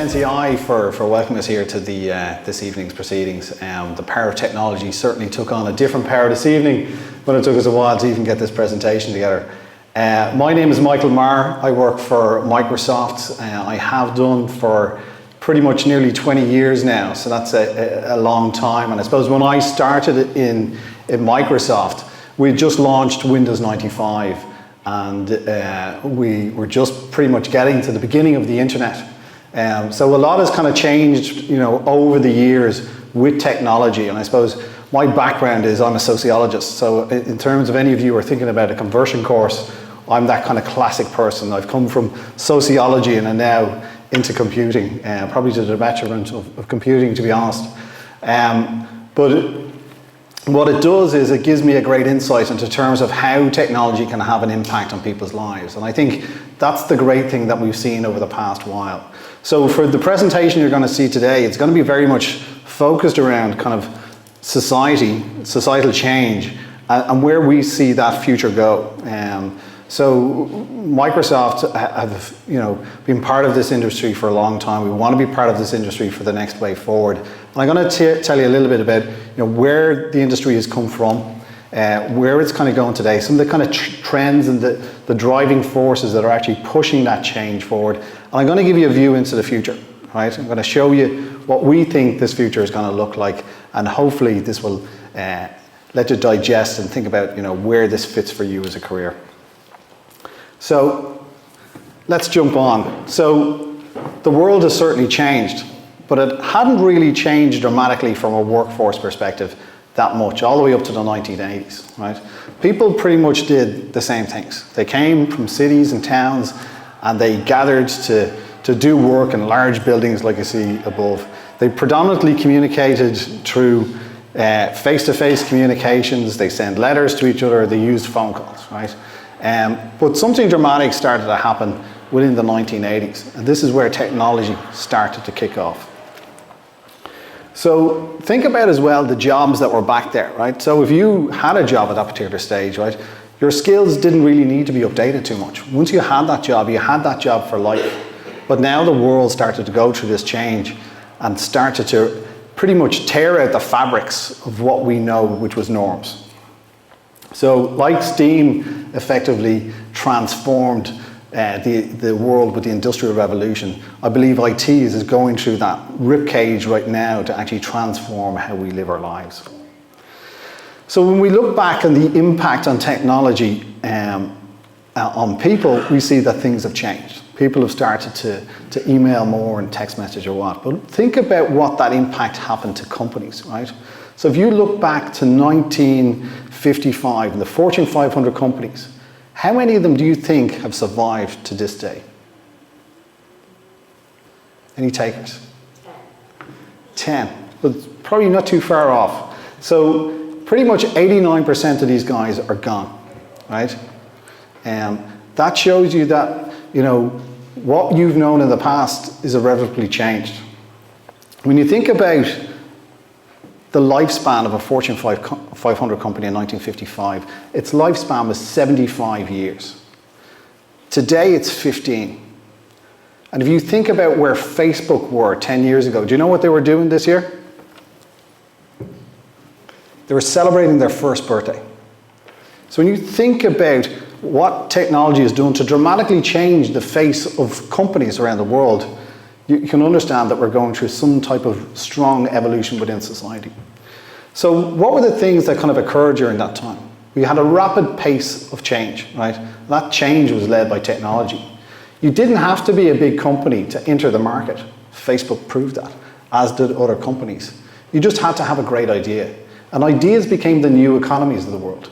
NCI for welcoming us here to this evening's proceedings. The power of technology certainly took on a different power this evening, but it took us a while to even get this presentation together. My name is Michael Meagher. I work for Microsoft. I have done for pretty much nearly 20 years now, so that's a long time. And I suppose when I started in Microsoft, we just launched Windows 95, and we were just pretty much getting to the beginning of the internet. So a lot has kind of changed, over the years with technology. And I suppose my background is I'm a sociologist. So in terms of any of you who are thinking about a conversion course, I'm that kind of classic person. I've come from sociology and I'm now into computing, probably to the detriment of computing, to be honest. But what it does is it gives me a great insight into terms of how technology can have an impact on people's lives. And I think that's the great thing that we've seen over the past while. So for the presentation you're going to see today, it's going to be very much focused around kind of societal change, and where we see that future go. So Microsoft have been part of this industry for a long time. We want to be part of this industry for the next way forward. And I'm going to tell you a little bit about where the industry has come from, where it's kind of going today, some of the kind of trends and the driving forces that are actually pushing that change forward. And I'm going to give you a view into the future, right? I'm going to show you what we think this future is going to look like, and hopefully this will let you digest and think about where this fits for you as a career. So let's jump on. So the world has certainly changed, but it hadn't really changed dramatically from a workforce perspective that much, all the way up to the 1980s, right? People pretty much did the same things. They came from cities and towns, and they gathered to do work in large buildings like you see above. They predominantly communicated through face-to-face communications. They sent letters to each other. They used phone calls, right? But something dramatic started to happen within the 1980s, and this is where technology started to kick off. So think about as well the jobs that were back there, right? So if you had a job at that particular stage, right, your skills didn't really need to be updated too much. Once you had that job for life. But now the world started to go through this change and started to pretty much tear out the fabrics of what we know, which was norms. So like steam effectively transformed the world with the Industrial Revolution, I believe IT is going through that ribcage right now to actually transform how we live our lives. So when we look back on the impact on technology on people, we see that things have changed. People have started to email more and text message or what. But think about what that impact happened to companies, right? So if you look back to 1955 and the Fortune 500 companies, how many of them do you think have survived to this day? Any takers? 10. But it's probably not too far off. So pretty much 89% of these guys are gone, right? That shows you that, what you've known in the past is irrevocably changed. When you think about the lifespan of a Fortune 500 company in 1955, its lifespan was 75 years. Today it's 15. And if you think about where Facebook were 10 years ago, do you know what they were doing this year? They were celebrating their first birthday. So when you think about what technology has done to dramatically change the face of companies around the world, you can understand that we're going through some type of strong evolution within society. So what were the things that kind of occurred during that time? We had a rapid pace of change, right? That change was led by technology. You didn't have to be a big company to enter the market. Facebook proved that, as did other companies. You just had to have a great idea. And ideas became the new economies of the world.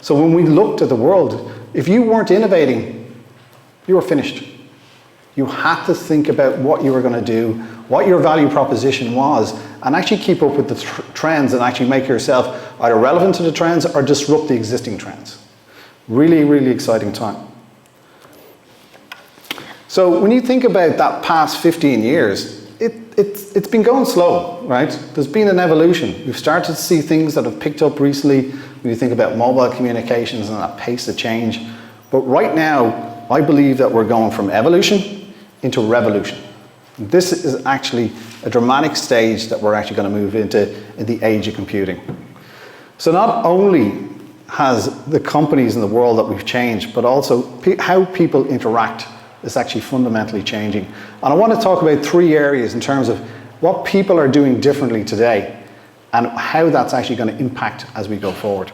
So when we looked at the world, if you weren't innovating, you were finished. You had to think about what you were going to do, what your value proposition was, and actually keep up with the trends and actually make yourself either relevant to the trends or disrupt the existing trends. Really, really exciting time. So when you think about that past 15 years, it's been going slow, right? There's been an evolution. We've started to see things that have picked up recently when you think about mobile communications and that pace of change. But right now, I believe that we're going from evolution into revolution. This is actually a dramatic stage that we're actually going to move into in the age of computing. So not only has the companies in the world that we've changed, but also how people interact is actually fundamentally changing. And I want to talk about 3 areas in terms of what people are doing differently today and how that's actually going to impact as we go forward.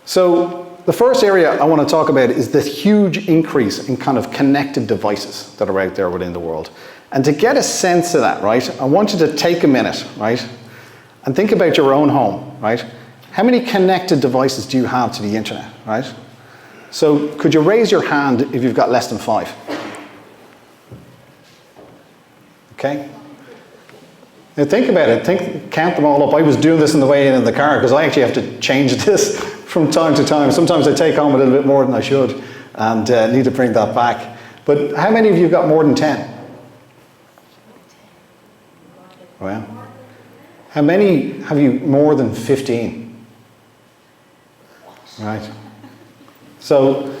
So the first area I want to talk about is this huge increase in kind of connected devices that are out there within the world. And to get a sense of that, right, I want you to take a minute, right, and think about your own home, right? How many connected devices do you have to the internet, right? So could you raise your hand if you've got less than 5? Okay. Now think about it, count them all up. I was doing this on the way in the car because I actually have to change this from time to time. Sometimes I take home a little bit more than I should and need to bring that back. But how many of you got more than 10? Well, how many have you more than 15? Right. So,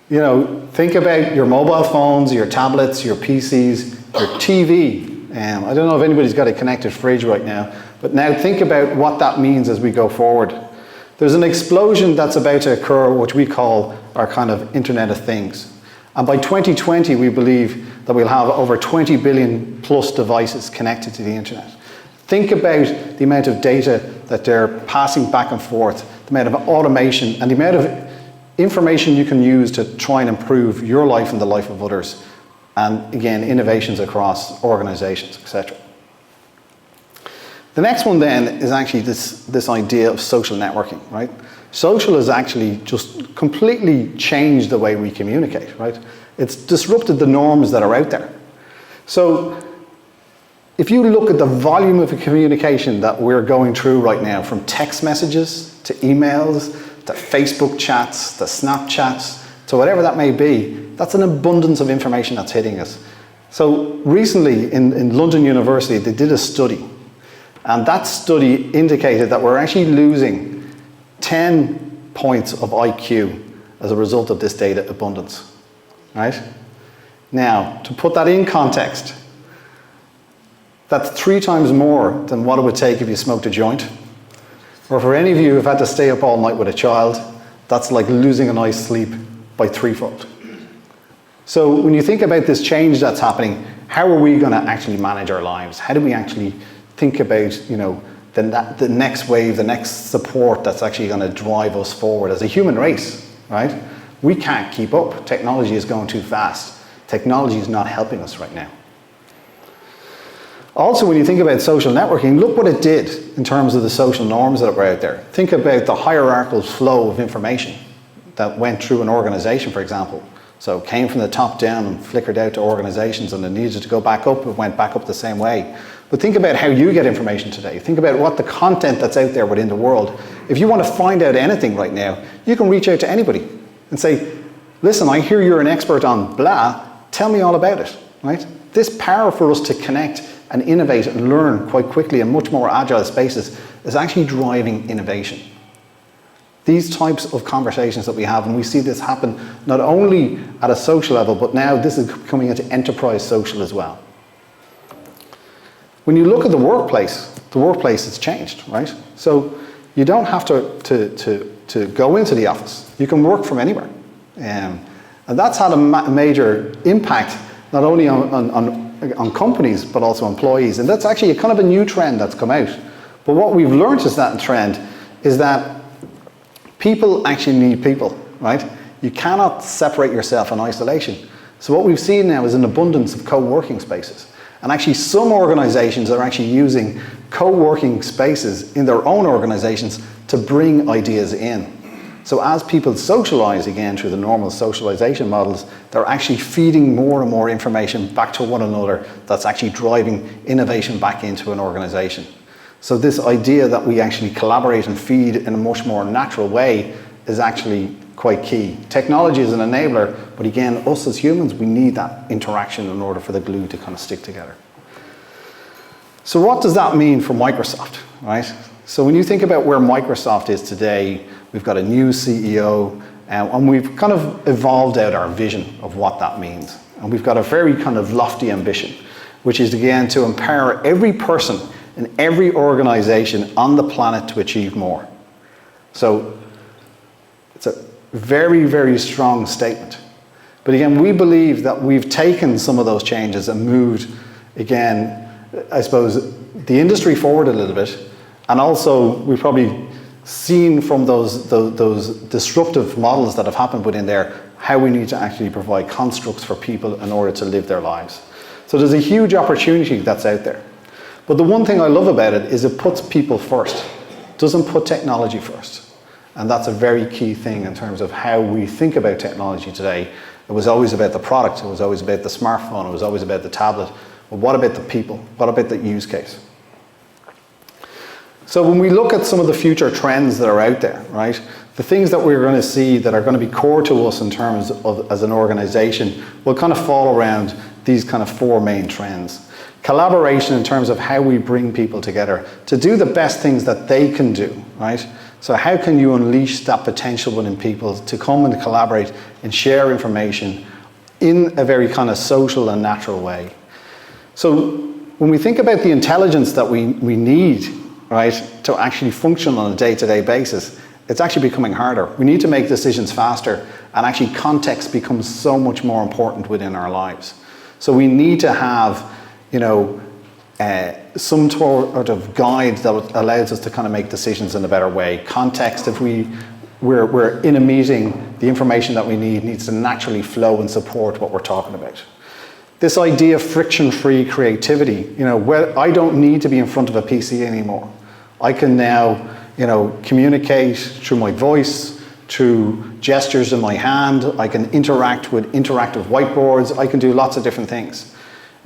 you know, think about your mobile phones, your tablets, your PCs, your TV. I don't know if anybody's got a connected fridge right now, but now think about what that means as we go forward. There's an explosion that's about to occur, which we call our kind of Internet of Things. And by 2020, we believe that we'll have over 20 billion plus devices connected to the internet. Think about the amount of data that they're passing back and forth, the amount of automation, and the amount of information you can use to try and improve your life and the life of others. And again, innovations across organizations, etc. The next one then is actually this idea of social networking, right? Social has actually just completely changed the way we communicate, right? It's disrupted the norms that are out there. So if you look at the volume of communication that we're going through right now, from text messages to emails, to Facebook chats, to Snapchats, to whatever that may be, that's an abundance of information that's hitting us. So recently in London University, they did a study, and that study indicated that we're actually losing 10 points of IQ as a result of this data abundance, right? Now, to put that in context, that's 3 times more than what it would take if you smoked a joint. Or for any of you who've had to stay up all night with a child, that's like losing a night's sleep by 3-fold. So when you think about this change that's happening, how are we going to actually manage our lives? How do we actually think about, you know, the next wave, the next support that's actually going to drive us forward as a human race, right? We can't keep up. Technology is going too fast. Technology is not helping us right now. Also, when you think about social networking, look what it did in terms of the social norms that were out there. Think about the hierarchical flow of information that went through an organization, for example. So it came from the top down and flickered out to organizations, and it needed to go back up, it went back up the same way. But think about how you get information today. Think about what the content that's out there within the world. If you want to find out anything right now, you can reach out to anybody and say, listen, I hear you're an expert on blah, tell me all about it, right? This power for us to connect and innovate and learn quite quickly in much more agile spaces is actually driving innovation. These types of conversations that we have, and we see this happen not only at a social level, but now this is coming into enterprise social as well. When you look at the workplace has changed, right? So you don't have to go into the office. You can work from anywhere. And that's had a major impact, not only on companies, but also employees. And that's actually a kind of a new trend that's come out. But what we've learned is that trend is that people actually need people, right? You cannot separate yourself in isolation. So what we've seen now is an abundance of co-working spaces. And actually some organizations are actually using co-working spaces in their own organizations to bring ideas in. So as people socialize again through the normal socialization models, they're actually feeding more and more information back to one another that's actually driving innovation back into an organization. So this idea that we actually collaborate and feed in a much more natural way is actually quite key. Technology is an enabler, but again, us as humans, we need that interaction in order for the glue to kind of stick together. So what does that mean for Microsoft, right? So when you think about where Microsoft is today, we've got a new CEO, and we've kind of evolved out our vision of what that means. And we've got a very kind of lofty ambition, which is again to empower every person in every organization on the planet to achieve more. So it's a very, very strong statement. But again, we believe that we've taken some of those changes and moved, again, I suppose, the industry forward a little bit. And also, we've probably seen from those disruptive models that have happened within there, how we need to actually provide constructs for people in order to live their lives. So there's a huge opportunity that's out there. But the one thing I love about it is it puts people first. It doesn't put technology first. And that's a very key thing in terms of how we think about technology today. It was always about the product, it was always about the smartphone, it was always about the tablet. But what about the people? What about the use case? So when we look at some of the future trends that are out there, right, the things that we're going to see that are going to be core to us in terms of as an organization will kind of fall around these kind of four main trends. Collaboration in terms of how we bring people together to do the best things that they can do, right? So how can you unleash that potential within people to come and collaborate and share information in a very kind of social and natural way? So when we think about the intelligence that we need, right, to actually function on a day-to-day basis, it's actually becoming harder. We need to make decisions faster, and actually context becomes so much more important within our lives. So we need to have, you know, some sort of guide that allows us to kind of make decisions in a better way. Context, if we're in a meeting, the information that we need needs to naturally flow and support what we're talking about. This idea of friction-free creativity, you know, where I don't need to be in front of a PC anymore. I can now, you know, communicate through my voice, through gestures in my hand. I can interact with interactive whiteboards. I can do lots of different things.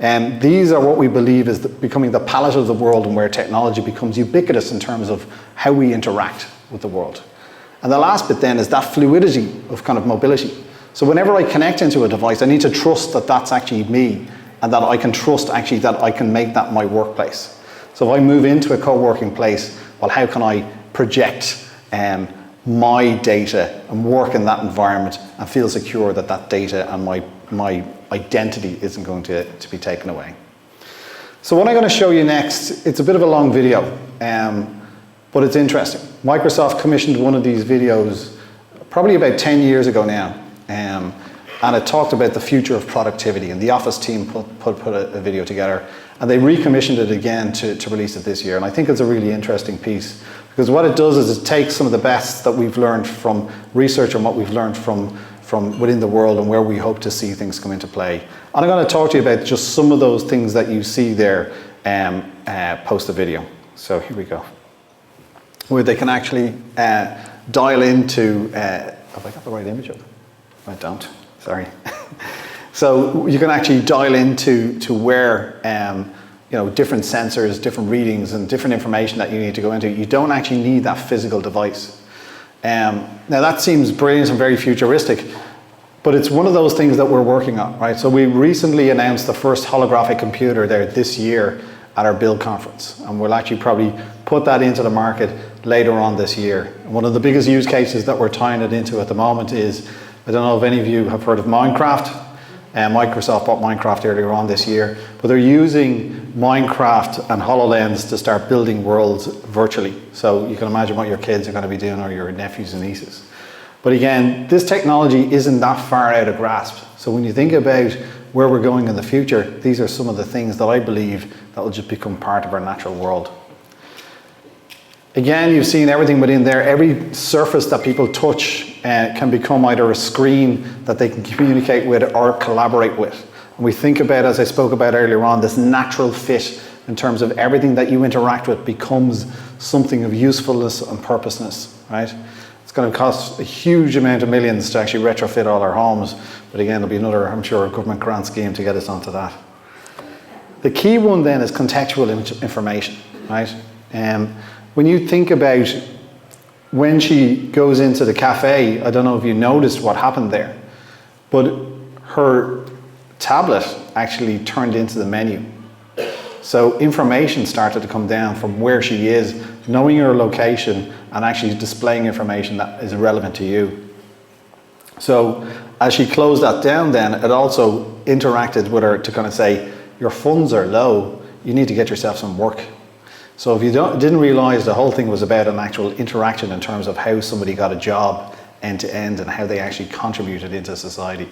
And these are what we believe is becoming the palette of the world, and where technology becomes ubiquitous in terms of how we interact with the world. And the last bit then is that fluidity of kind of mobility. So whenever I connect into a device, I need to trust that that's actually me, and that I can trust actually that I can make that my workplace. So if I move into a co-working place, well, how can I project my data and work in that environment and feel secure that that data and my identity isn't going to be taken away? So what I'm going to show you next, it's a bit of a long video, but it's interesting. Microsoft commissioned one of these videos probably about 10 years ago now, and it talked about the future of productivity, and the Office team put a video together, and they recommissioned it again to release it this year. And I think it's a really interesting piece, because what it does is it takes some of the best that we've learned from research and what we've learned from within the world and where we hope to see things come into play. And I'm going to talk to you about just some of those things that you see there post the video. So here we go. Where they can actually dial into, have I got the right image up? I don't, sorry. So you can actually dial into where you know, different sensors, different readings, and different information that you need to go into. You don't actually need that physical device. Now that seems brilliant and very futuristic, but it's one of those things that we're working on, right? So we recently announced the first holographic computer there this year at our Build conference, and we'll actually probably put that into the market later on this year. And one of the biggest use cases that we're tying it into at the moment is, I don't know if any of you have heard of Minecraft. Microsoft bought Minecraft earlier on this year, but they're using Minecraft and HoloLens to start building worlds virtually. So you can imagine what your kids are going to be doing, or your nephews and nieces. But again, this technology isn't that far out of grasp. So when you think about where we're going in the future, these are some of the things that I believe that will just become part of our natural world. Again, you've seen everything within there. Every surface that people touch can become either a screen that they can communicate with or collaborate with. And we think about, as I spoke about earlier on, this natural fit in terms of everything that you interact with becomes something of usefulness and purposeness, right? It's going to cost a huge amount of millions to actually retrofit all our homes. But again, there'll be another, I'm sure, government grant scheme to get us onto that. The key one then is contextual information, right? When you think about when she goes into the cafe, I don't know if you noticed what happened there, but her tablet actually turned into the menu. So information started to come down from where she is, knowing her location, and actually displaying information that is relevant to you. So as she closed that down then, it also interacted with her to kind of say, your funds are low, you need to get yourself some work. So if you didn't realize the whole thing was about an actual interaction in terms of how somebody got a job end to end and how they actually contributed into society,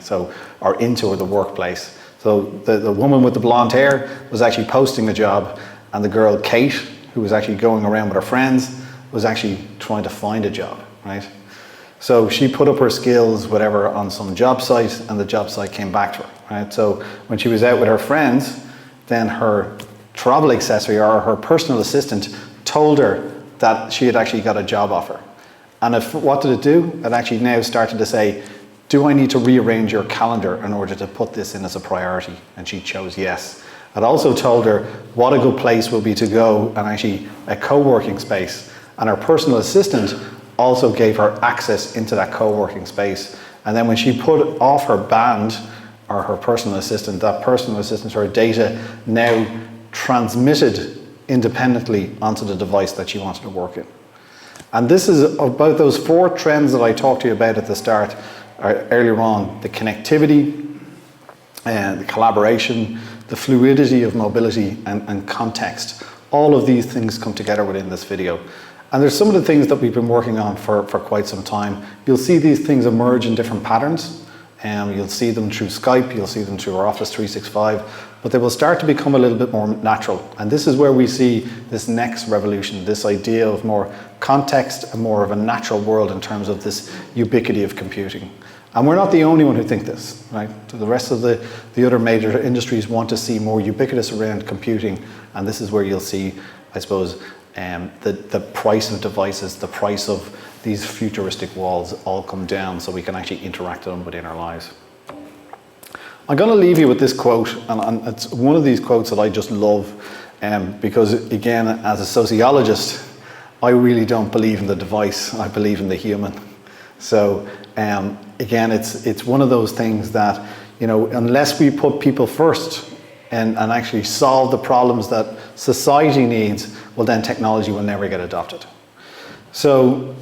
or into the workplace. So the woman with the blonde hair was actually posting the job, and the girl, Kate, who was actually going around with her friends, was actually trying to find a job, right? So she put up her skills, whatever, on some job site, and the job site came back to her, right? So when she was out with her friends, then her travel accessory or her personal assistant told her that she had actually got a job offer. And what did it do? It actually now started to say, do I need to rearrange your calendar in order to put this in as a priority? And she chose yes. It also told her what a good place will be to go, and actually a co-working space. And her personal assistant also gave her access into that co-working space. And then when she put off her band, or her personal assistant, that personal assistant, her data now transmitted independently onto the device that she wanted to work in. And this is about those 4 trends that I talked to you about at the start, earlier on: the connectivity, the collaboration, the fluidity of mobility, and context. All of these things come together within this video. And there's some of the things that we've been working on for quite some time. You'll see these things emerge in different patterns. You'll see them through Skype, you'll see them through our Office 365, but they will start to become a little bit more natural. And this is where we see this next revolution, this idea of more context and more of a natural world in terms of this ubiquity of computing. And we're not the only one who think this, right? The rest of the other major industries want to see more ubiquitous around computing, and this is where you'll see, I suppose, the price of devices, the price of these futuristic walls all come down so we can actually interact with them within our lives. I'm going to leave you with this quote, and it's one of these quotes that I just love, because again, as a sociologist, I really don't believe in the device, I believe in the human. So again, it's one of those things that, unless we put people first and actually solve the problems that society needs, well then technology will never get adopted. So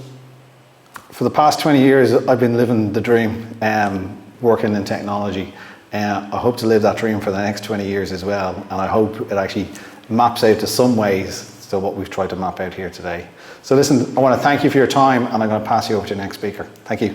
for the past 20 years, I've been living the dream, working in technology. I hope to live that dream for the next 20 years as well. And I hope it actually maps out to some ways to what we've tried to map out here today. So listen, I want to thank you for your time, and I'm going to pass you over to the next speaker. Thank you.